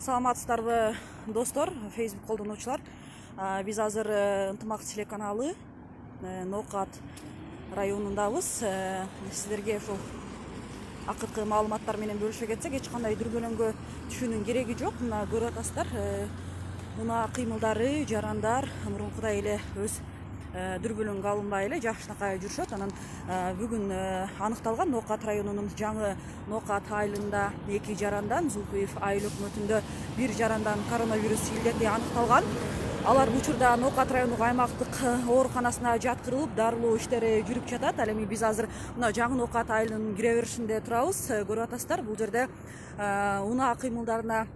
Саламатсыздарбы достор, Facebook колдонуучулар. Биз азыр ынтымак телеканалы Ноокат районундабыз. Сиздерге ушул акыркы маалыматтар менен бөлүшө кетсек, эч кандай дүрбөлөңгө түшүүнүн кереги жок. Мына көрүп атасыздар, унаа кыймылдары, жарандар мурункудай эле өз дүрбөлөңгө алынбай эле жакшынакай жүрүшөт. Анан бүгүн аныкталган Ноокат районунун жаңы Ноокат айылында 2 жарандан, Зулкуев айыл өкмөтүндө 1 жарандан коронавирус илдети аныкталган. Алар учурда Ноокат райондук аймактык ооруканасына жаткырылып, дарылоо иштери жүрүп жатат. Ал эми биз азыр мына жаңы Ноокат айылынын кире беришинде турабыз. Көрүп атасыздар, бул жерде унаа кыймылдарына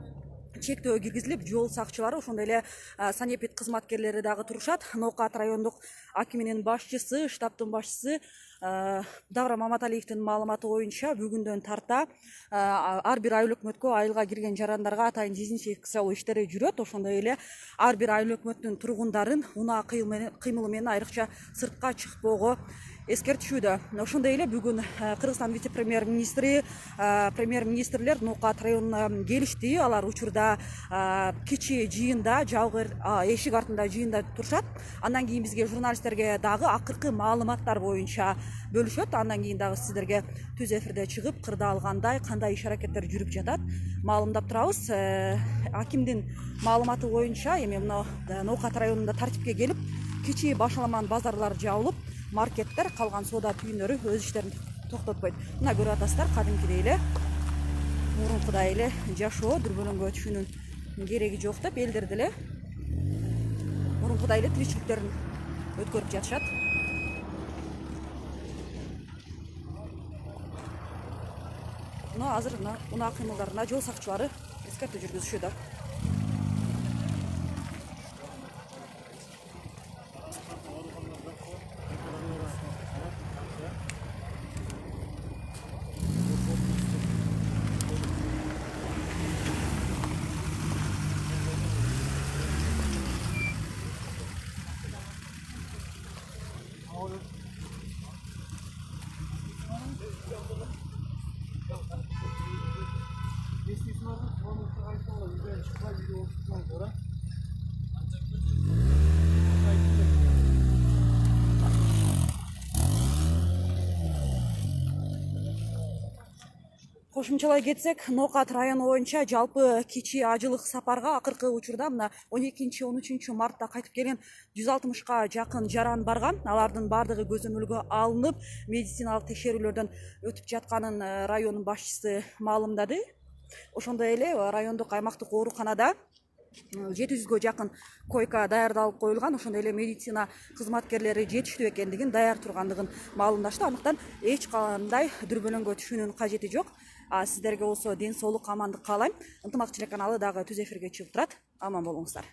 чектөө киргизилип, жол сакчылары, ошондой эле санепид кызматкерлери дагы турушат. Ноокат райондук акиминин башчысы, штабтын башчысы Давра Маматалиевдин маалыматы боюнча бүгүндөн тарта ар бир айыл өкмөткө айылга кирген жарандарга атайын дезинфекциялоо иштери жүрөт. Ошондой эле ар бир айыл өкмөттүн тургундарын унаа кыймылы менен айрыкча сыртка чыкпоого эскертишүүдө. Ошондой эле бүгүн Кыргызстан вице-премьер-министри, премьер-министрлер Ноокат районуна келишти. Алар учурда кичи жыйында, жалгы эшик артында жыйында турушат. Андан кийин бизге журналисттерге дагы акыркы маалыматтар боюнча бөлүшөт. Андан кийин дагы сиздерге түз эфирде чыгып, кырдаалгандай, кандай иш-аракеттер жүрүп жатат маалымдап турабыз. Акимдин маалыматы боюнча эми мына Ноокат районунда тартипке келип, кичи башаламан базарлар жабылып, маркеттер, калган соода түйүнөрү өз иштерин токтотпойт. Мына көрүп атасыздар, кадимкидей эле мурункудай эле жашоо, дүрбөлөңгө түшүүнүн кереги жок деп элдер деле мурункудай эле тиричиликтерин өткөрүп жатышат. Мына азыр унаа кыймылдарына жол сакчылары эскертүү жүргүзүшүүдө. Кошумчалай кетсек, Ноокат району боюнча жалпы кичи ажылык сапарга акыркы учурда мына 12-13 мартта кайтып келген 160ка жакын жаран барган. Алардын бардыгы көзөмөлгө алынып, медициналык текшерүүлөрдөн өтүп жатканын районун башчысы маалымдады. Ошондой эле райондук аймактык ооруканада 700гө жакын койка даярдалып коюлган. Ошондой эле медицина кызматкерлери жетиштүү экендигин, даяр тургандыгын маалымдашты. Андыктан эч кандай дүрбөлөңгө түшүүнүн кажети жок. Сиздерге болсо ден соолук, амандык каалайм. Ынтымак телеканалы дагы түз эфирге чыгып турат. Аман болуңуздар.